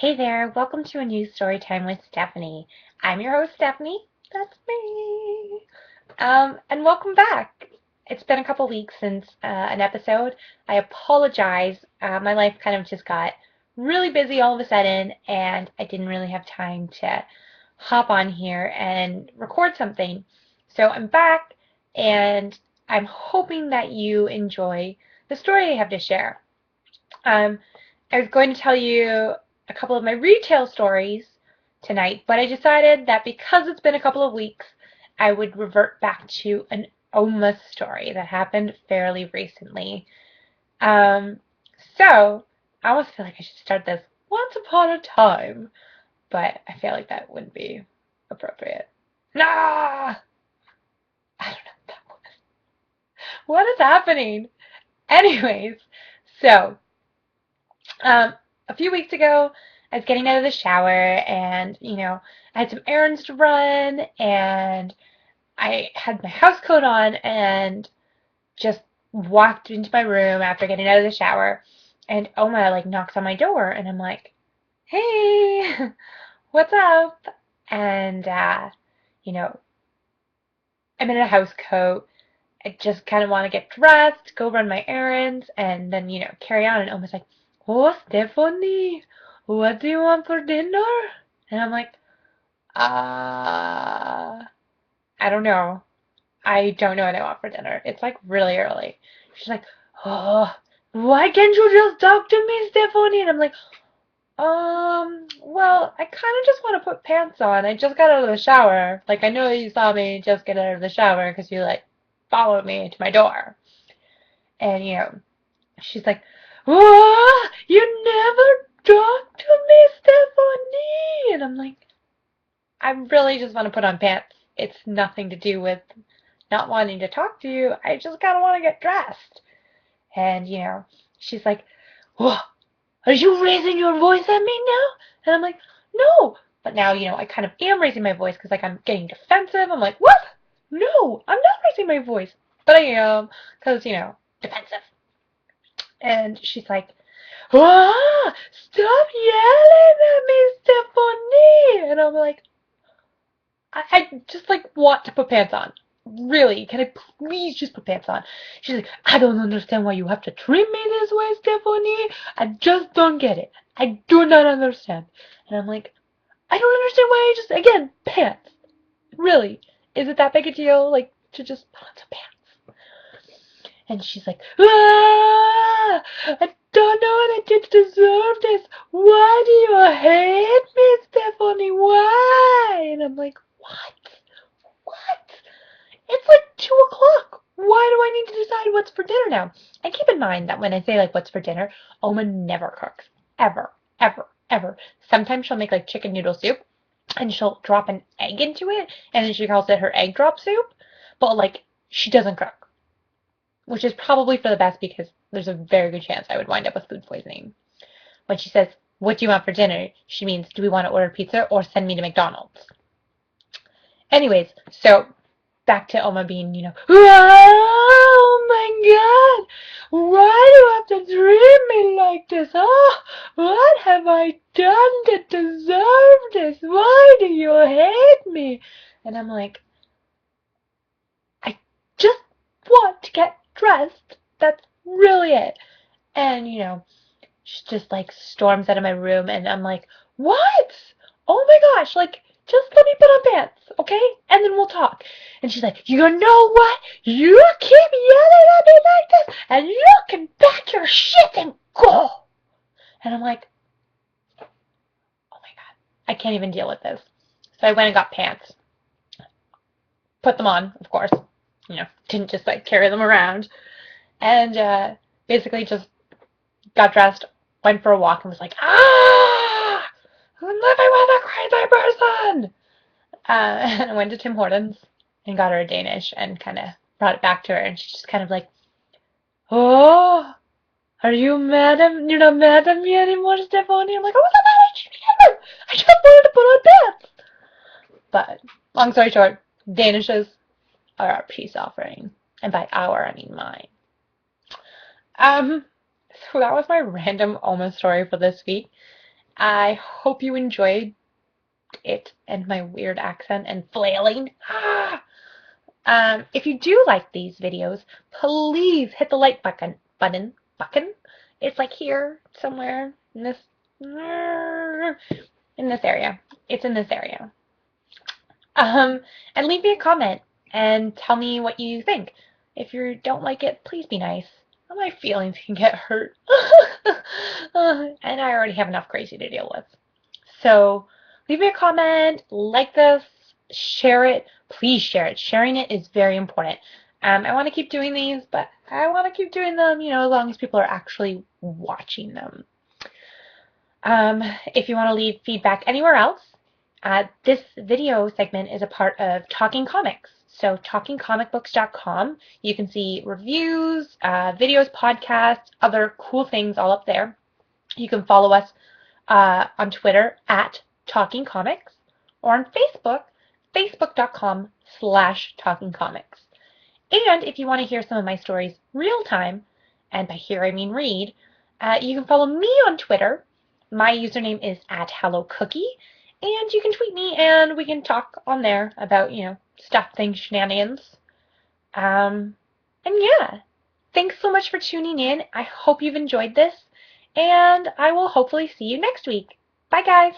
Hey there, welcome to a new Storytime with Stephanie. I'm your host, Stephanie. That's me. And welcome back. It's been a couple weeks since an episode. I apologize. My life kind of just got really busy all of a sudden, and I didn't really have time to hop on here and record something. So I'm back, and I'm hoping that you enjoy the story I have to share. Um, I was going to tell you a couple of my retail stories tonight, but I decided that because it's been a couple of weeks, I would revert back to an Oma story that happened fairly recently. Um, so I almost feel like I should start this once upon a time, but I feel like that wouldn't be appropriate. Nah! I don't know what that was. What is happening? Anyways, so Um, a few weeks ago, I was getting out of the shower and, I had some errands to run and I had my house coat on and just walked into my room after getting out of the shower and Oma like knocks on my door and I'm like, "Hey, what's up?" And you know, I'm in a house coat. I just kind of want to get dressed, go run my errands, and then, carry on. And Oma's like, "Oh, Stephanie, what do you want for dinner?" And I'm like, uh, I don't know. I don't know what I want for dinner. It's like really early. She's like, "Oh, why can't you just talk to me, Stephanie?" And I'm like, well, I kind of just want to put pants on. I just got out of the shower. Like, I know you saw me just get out of the shower because you, like, followed me to my door. And, she's like, "Whoa, you never talk to me, Stephanie." And I'm like, I really just want to put on pants. It's nothing to do with not wanting to talk to you. I just kind of want to get dressed. And, she's like, "Whoa, are you raising your voice at me now?" And I'm like, "No." But now, I kind of am raising my voice because, like, I'm getting defensive. I'm like, "What? No, I'm not raising my voice." But I am because, defensive. And she's like, "Ah, stop yelling at me, Stephanie." And I'm like, I just like want to put pants on. Really, can I please just put pants on? She's like, "I don't understand why you have to treat me this way, Stephanie. I just don't get it. I do not understand." And I'm like, I don't understand why I just, again, pants. Really, is it that big a deal, like, to just put on some pants? And she's like, "Ah, I don't know what I did to deserve this. Why do you hate me, Stephanie? Why?" And I'm like, what? What? It's like 2 o'clock. Why do I need to decide what's for dinner now? And keep in mind that when I say, like, what's for dinner, Oma never cooks. Ever. Ever. Ever. Sometimes she'll make, like, chicken noodle soup, and she'll drop an egg into it, and then she calls it her egg drop soup. But, like, she doesn't cook, which is probably for the best because there's a very good chance I would wind up with food poisoning. When she says, "What do you want for dinner?" she means, do we want to order pizza or send me to McDonald's? Anyways, so back to Oma being, "Oh my God, why do you have to treat me like this? Oh, what have I done to deserve this? Why do you hate me?" And I'm like, I just want to get dressed. That's really it. And, she just like storms out of my room and I'm like, "What? Oh my gosh, like just let me put on pants, okay? And then we'll talk." And she's like, "You know what? You keep yelling at me like this and you can pack your shit and go." And I'm like, oh my God, I can't even deal with this. So I went and got pants, put them on, of course, didn't just like carry them around. And basically just got dressed, went for a walk, and was like, "Ah, I'm living with a crazy person." And I went to Tim Hortons and got her a Danish and kind of brought it back to her, and she's just kind of like, "Oh, are you mad at you're not mad at me anymore, Stephanie?" I'm like, "I wasn't mad at you either. I just wanted to put on pants." But long story short, Danishes are our peace offering, and by our I mean mine. Um, so that was my random Oma story for this week. I hope you enjoyed it and my weird accent and flailing. If you do like these videos, please hit the like button. It's like here somewhere in this area. It's in this area. Um, and leave me a comment and tell me what you think. If you don't like it, please be nice. My feelings can get hurt. And I already have enough crazy to deal with. So leave me a comment, like this, share it. Please share it. Sharing it is very important. I want to keep doing these, but I want to keep doing them, as long as people are actually watching them. If you want to leave feedback anywhere else, this video segment is a part of Talking Comics. So talkingcomicbooks.com, you can see reviews, videos, podcasts, other cool things all up there. You can follow us on Twitter at Talking Comics, or on Facebook, facebook.com/talkingcomics. And if you want to hear some of my stories real time, and by here I mean read, you can follow me on Twitter. My username is @HelloCookie, and you can tweet me and we can talk on there about, stuff, things, shenanigans. And yeah, thanks so much for tuning in. I hope you've enjoyed this, and I will hopefully see you next week. Bye, guys.